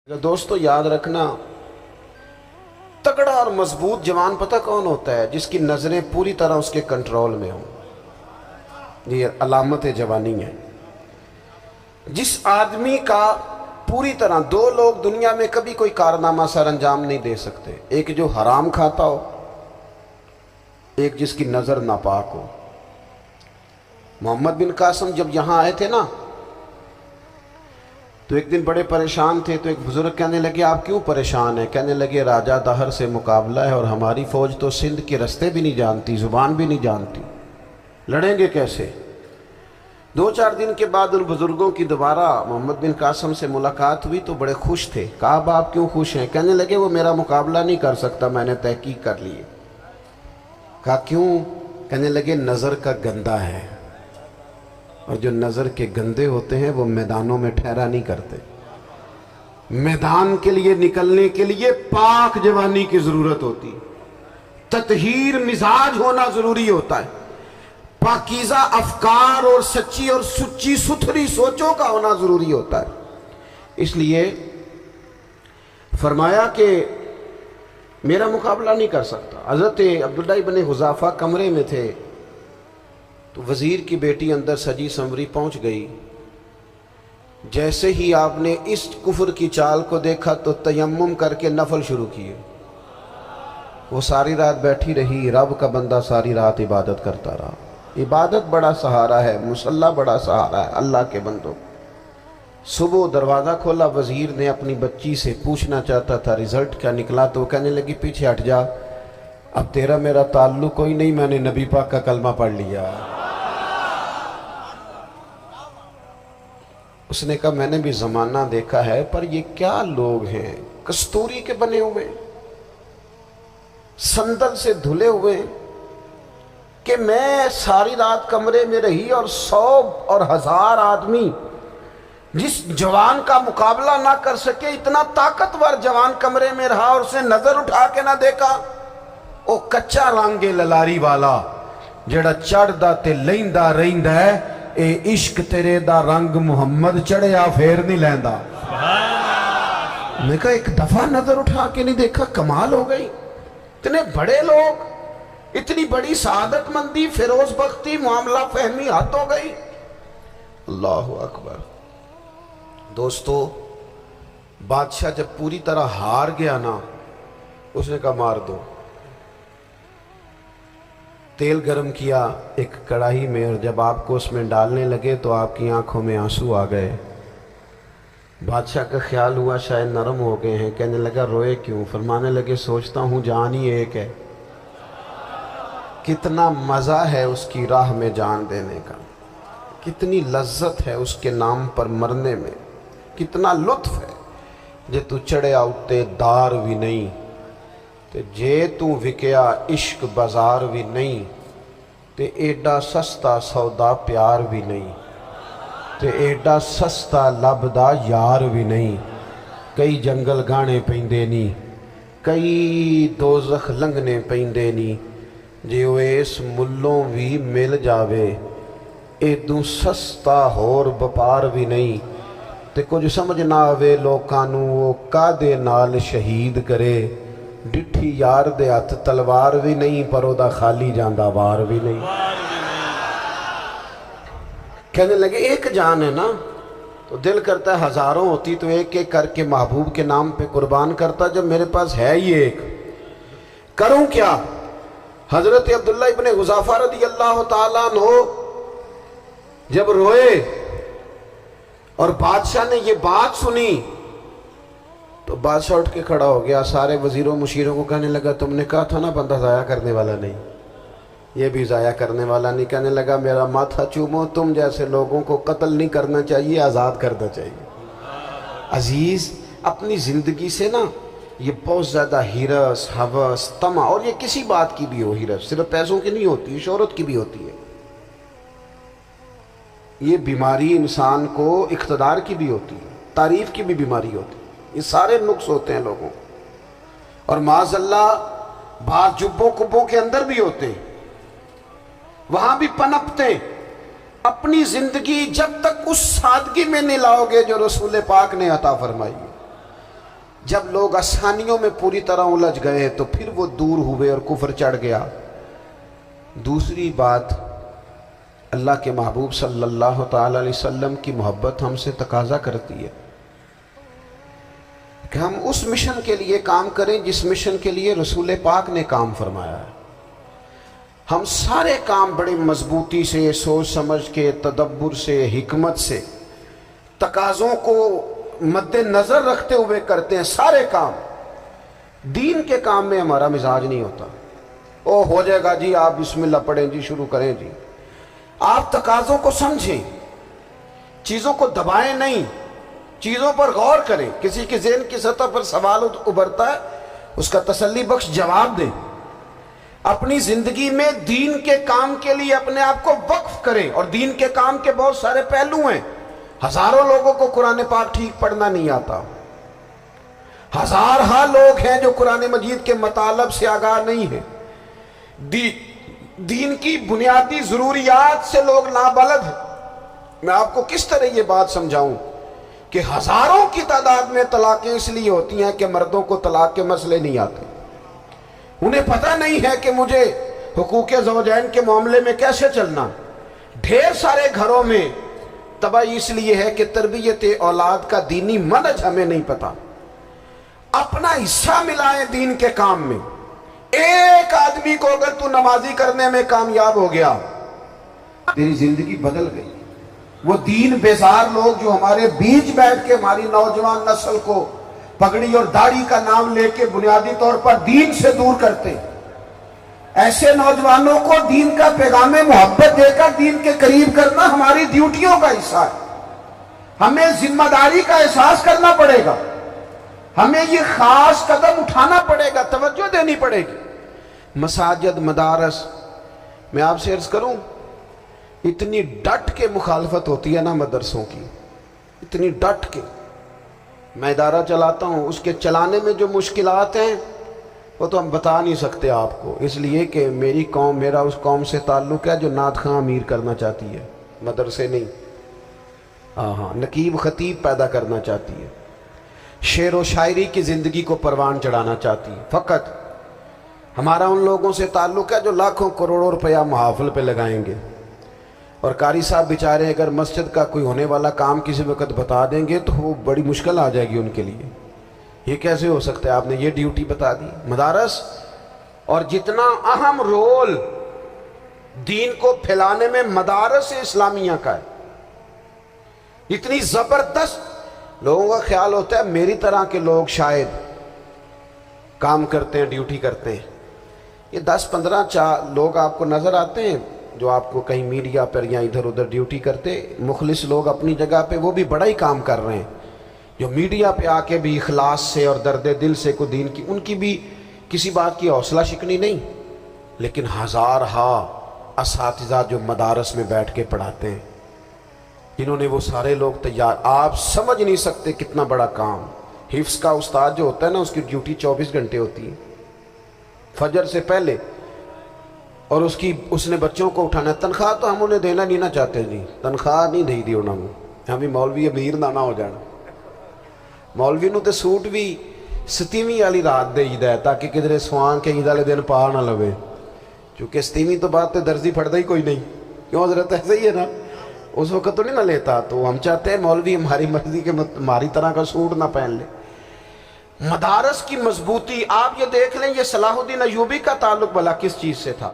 دوستو یاد رکھنا، تگڑا اور مضبوط جوان پتہ کون ہوتا ہے؟ جس کی نظریں پوری طرح اس کے کنٹرول میں ہوں۔ یہ علامت جوانی ہے۔ جس آدمی کا پوری طرح، دو لوگ دنیا میں کبھی کوئی کارنامہ سر انجام نہیں دے سکتے، ایک جو حرام کھاتا ہو، ایک جس کی نظر ناپاک ہو۔ محمد بن قاسم جب یہاں آئے تھے نا تو ایک دن بڑے پریشان تھے، تو ایک بزرگ کہنے لگے آپ کیوں پریشان ہیں؟ کہنے لگے راجہ دہر سے مقابلہ ہے اور ہماری فوج تو سندھ کے رستے بھی نہیں جانتی، زبان بھی نہیں جانتی، لڑیں گے کیسے؟ دو چار دن کے بعد ان بزرگوں کی دوبارہ محمد بن قاسم سے ملاقات ہوئی تو بڑے خوش تھے۔ کہا اب آپ کیوں خوش ہیں؟ کہنے لگے وہ میرا مقابلہ نہیں کر سکتا، میں نے تحقیق کر لی ہے۔ کہا کیوں؟ کہنے لگے نظر کا گندہ ہے، اور جو نظر کے گندے ہوتے ہیں وہ میدانوں میں ٹھہرا نہیں کرتے۔ میدان کے لیے نکلنے کے لیے پاک جوانی کی ضرورت ہوتی، تطہیر مزاج ہونا ضروری ہوتا ہے، پاکیزہ افکار اور سچی اور سچی ستھری سوچوں کا ہونا ضروری ہوتا ہے۔ اس لیے فرمایا کہ میرا مقابلہ نہیں کر سکتا۔ حضرت عبداللہ ابن حذافہ کمرے میں تھے تو وزیر کی بیٹی اندر سجی سنوری پہنچ گئی۔ جیسے ہی آپ نے اس کفر کی چال کو دیکھا تو تیمم کر کے نفل شروع کیے۔ وہ ساری رات بیٹھی رہی، رب کا بندہ ساری رات عبادت کرتا رہا۔ عبادت بڑا سہارا ہے، مصلی بڑا سہارا ہے اللہ کے بندوں۔ صبح دروازہ کھولا، وزیر نے اپنی بچی سے پوچھنا چاہتا تھا رزلٹ کیا نکلا، تو وہ کہنے لگی پیچھے ہٹ جا، اب تیرا میرا تعلق کوئی نہیں، میں نے نبی پاک کا کلمہ پڑھ لیا۔ اس نے کہا میں نے بھی زمانہ دیکھا ہے، پر یہ کیا لوگ ہیں، کستوری کے بنے ہوئے، سندل سے دھلے ہوئے، کہ میں ساری رات کمرے میں رہی اور 100 اور 1000 آدمی جس جوان کا مقابلہ نہ کر سکے، اتنا طاقتور جوان کمرے میں رہا اور اسے نظر اٹھا کے نہ دیکھا۔ او کچا رانگے للاری والا جڑا چڑھدا تے لیندا رہندا ہے، اے عشق تیرے دا رنگ محمد چڑھیا پھر نہیں لیندا۔ میں کہا ایک دفعہ نظر اٹھا کے نہیں دیکھا، کمال ہو گئی۔ اتنے بڑے لوگ، اتنی بڑی سعادت مندی، فیروز بختی، معاملہ فہمی حد ہو گئی۔ اللہ اکبر۔ دوستو بادشاہ جب پوری طرح ہار گیا نا، اس نے کہا مار دو۔ تیل گرم کیا ایک کڑاہی میں، اور جب آپ کو اس میں ڈالنے لگے تو آپ کی آنکھوں میں آنسو آ گئے۔ بادشاہ کا خیال ہوا شاید نرم ہو گئے ہیں، کہنے لگا روئے کیوں؟ فرمانے لگے سوچتا ہوں جان ہی ایک ہے، کتنا مزہ ہے اس کی راہ میں جان دینے کا، کتنی لذت ہے اس کے نام پر مرنے میں، کتنا لطف ہے۔ جے تو چڑھیا اتے دار بھی نہیں، تے جے تو وکیا عشق بازار بھی نہیں، تے ایڈا سستا سودا پیار بھی نہیں، تے ایڈا سستا لبدا یار بھی نہیں۔ کئی جنگل گانے پیندے نہیں، کئی دوزخ لنگنے پیندے نہیں، جے وہ اس ملوں بھی مل جاوے، ایدوں سستا ہور بپار بھی نہیں۔ تے کچھ سمجھ نہ آوے لوکانوں وہ کادے نال شہید کرے، ڈٹھی یار دے ہاتھ تلوار بھی نہیں، پر او دا خالی جاندہ وار بھی نہیں۔ کہنے لگے ایک جان ہے نا، تو دل کرتا ہے ہزاروں ہوتی تو ایک ایک کر کے محبوب کے نام پہ قربان کرتا، جب میرے پاس ہے ہی ایک، کروں کیا؟ حضرت عبداللہ ابن حذافہ رضی اللہ تعالیٰ عنہ جب روئے اور بادشاہ نے یہ بات سنی تو بادشاہ اٹھ کے کھڑا ہو گیا، سارے وزیروں مشیروں کو کہنے لگا تم نے کہا تھا نا بندہ ضائع کرنے والا نہیں، یہ بھی ضائع کرنے والا نہیں۔ کہنے لگا میرا ماتھا چومو، تم جیسے لوگوں کو قتل نہیں کرنا چاہیے، آزاد کرنا چاہیے۔ عزیز اپنی زندگی سے نا یہ بہت زیادہ ہرس، ہوس، طمع، اور یہ کسی بات کی بھی ہو، ہرس صرف پیسوں کی نہیں ہوتی، شہرت کی بھی ہوتی ہے، یہ بیماری انسان کو اقتدار کی بھی ہوتی ہے، تعریف کی بھی بیماری ہوتی ہے، یہ سارے نقص ہوتے ہیں لوگوں، اور معاذ اللہ بعض جبوں کبوں کے اندر بھی ہوتے ہیں، وہاں بھی پنپتے۔ اپنی زندگی جب تک اس سادگی میں نہیں لاؤ گے جو رسول پاک نے عطا فرمائی، جب لوگ آسانیوں میں پوری طرح الجھ گئے تو پھر وہ دور ہوئے اور کفر چڑھ گیا۔ دوسری بات، اللہ کے محبوب صلی اللہ تعالی علیہ وسلم کی محبت ہم سے تقاضا کرتی ہے کہ ہم اس مشن کے لیے کام کریں جس مشن کے لیے رسول پاک نے کام فرمایا ہے۔ ہم سارے کام بڑے مضبوطی سے، سوچ سمجھ کے، تدبر سے، حکمت سے، تقاضوں کو مد نظر رکھتے ہوئے کرتے ہیں سارے کام۔ دین کے کام میں ہمارا مزاج نہیں ہوتا، او ہو جائے گا جی، آپ بسم اللہ پڑھیں جی، شروع کریں جی۔ آپ تقاضوں کو سمجھیں، چیزوں کو دبائیں نہیں، چیزوں پر غور کریں۔ کسی کے ذہن کی سطح پر سوال ابھرتا ہے، اس کا تسلی بخش جواب دیں۔ اپنی زندگی میں دین کے کام کے لیے اپنے آپ کو وقف کریں، اور دین کے کام کے بہت سارے پہلو ہیں۔ ہزاروں لوگوں کو قرآن پاک ٹھیک پڑھنا نہیں آتا، ہزارہا لوگ ہیں جو قرآن مجید کے مطالب سے آگاہ نہیں ہیں، دین کی بنیادی ضروریات سے لوگ نابلد ہیں۔ میں آپ کو کس طرح یہ بات سمجھاؤں کہ ہزاروں کی تعداد میں طلاقیں اس لیے ہوتی ہیں کہ مردوں کو طلاق کے مسئلے نہیں آتے، انہیں پتہ نہیں ہے کہ مجھے حقوق زوجین کے معاملے میں کیسے چلنا۔ ڈھیر سارے گھروں میں تباہی اس لیے ہے کہ تربیت اولاد کا دینی منہج ہمیں نہیں پتا۔ اپنا حصہ ملائیں دین کے کام میں۔ ایک آدمی کو اگر تو نمازی کرنے میں کامیاب ہو گیا، تیری زندگی بدل گئی۔ وہ دین بیزار لوگ جو ہمارے بیچ بیٹھ کے ہماری نوجوان نسل کو پگڑی اور داڑھی کا نام لے کے بنیادی طور پر دین سے دور کرتے، ایسے نوجوانوں کو دین کا پیغام محبت دے کر دین کے قریب کرنا ہماری ڈیوٹیوں کا حصہ ہے۔ ہمیں ذمہ داری کا احساس کرنا پڑے گا، ہمیں یہ خاص قدم اٹھانا پڑے گا، توجہ دینی پڑے گی۔ مساجد، مدارس، میں آپ سے عرض کروں، اتنی ڈٹ کے مخالفت ہوتی ہے نا مدرسوں کی، اتنی ڈٹ کے۔ میں ادارہ چلاتا ہوں، اس کے چلانے میں جو مشکلات ہیں وہ تو ہم بتا نہیں سکتے آپ کو، اس لیے کہ میری قوم، میرا اس قوم سے تعلق ہے جو نعت خواں امیر کرنا چاہتی ہے، مدرسے نہیں۔ ہاں، نقیب خطیب پیدا کرنا چاہتی ہے، شعر و شاعری کی زندگی کو پروان چڑھانا چاہتی ہے۔ فقط ہمارا ان لوگوں سے تعلق ہے جو لاکھوں کروڑوں روپیہ محافل پہ لگائیں گے، اور قاری صاحب بیچارے اگر مسجد کا کوئی ہونے والا کام کسی وقت بتا دیں گے تو وہ بڑی مشکل آ جائے گی ان کے لیے۔ یہ کیسے ہو سکتا ہے، آپ نے یہ ڈیوٹی بتا دی۔ مدارس، اور جتنا اہم رول دین کو پھیلانے میں مدارس اسلامیہ کا ہے، اتنی زبردست، لوگوں کا خیال ہوتا ہے میری طرح کے لوگ شاید کام کرتے ہیں، ڈیوٹی کرتے ہیں۔ یہ 10-15 لوگ آپ کو نظر آتے ہیں جو آپ کو کہیں میڈیا پر یا ادھر ادھر ڈیوٹی کرتے، مخلص لوگ اپنی جگہ پہ، وہ بھی بڑا ہی کام کر رہے ہیں، جو میڈیا پہ آ کے بھی اخلاص سے اور درد دل سے کو دین کی، ان کی بھی کسی بات کی حوصلہ شکنی نہیں، لیکن ہزارہا اساتذہ جو مدارس میں بیٹھ کے پڑھاتے ہیں، جنہوں نے وہ سارے لوگ تیار، آپ سمجھ نہیں سکتے کتنا بڑا کام۔ حفظ کا استاد جو ہوتا ہے نا، اس کی ڈیوٹی 24 گھنٹے ہوتی ہے، فجر سے پہلے، اور اس نے بچوں کو اٹھانا ہے۔ تنخواہ تو ہم انہیں دینا نہیں نہ چاہتے جی، تنخواہ نہیں دے دی انہوں نے، ہمیں مولوی امیر نہ ہو جانا۔ مولوی نو تے سوٹ بھی 27ویں والی رات دے ہے تاکہ کدھر سوان کے عید والے دن پا نہ لوے، چونکہ 27ویں تو بات تے درزی پھڑتا ہی کوئی نہیں، کیوں حضرت؟ ایسا ہی ہے نا، اس وقت تو نہیں نہ لیتا، تو ہم چاہتے ہیں مولوی ہماری مرضی کے ہماری طرح کا سوٹ نہ پہن لے۔ مدارس کی مضبوطی، آپ یہ دیکھ لیں، یہ صلاح الدین ایوبی کا تعلق بھلا کس چیز سے تھا؟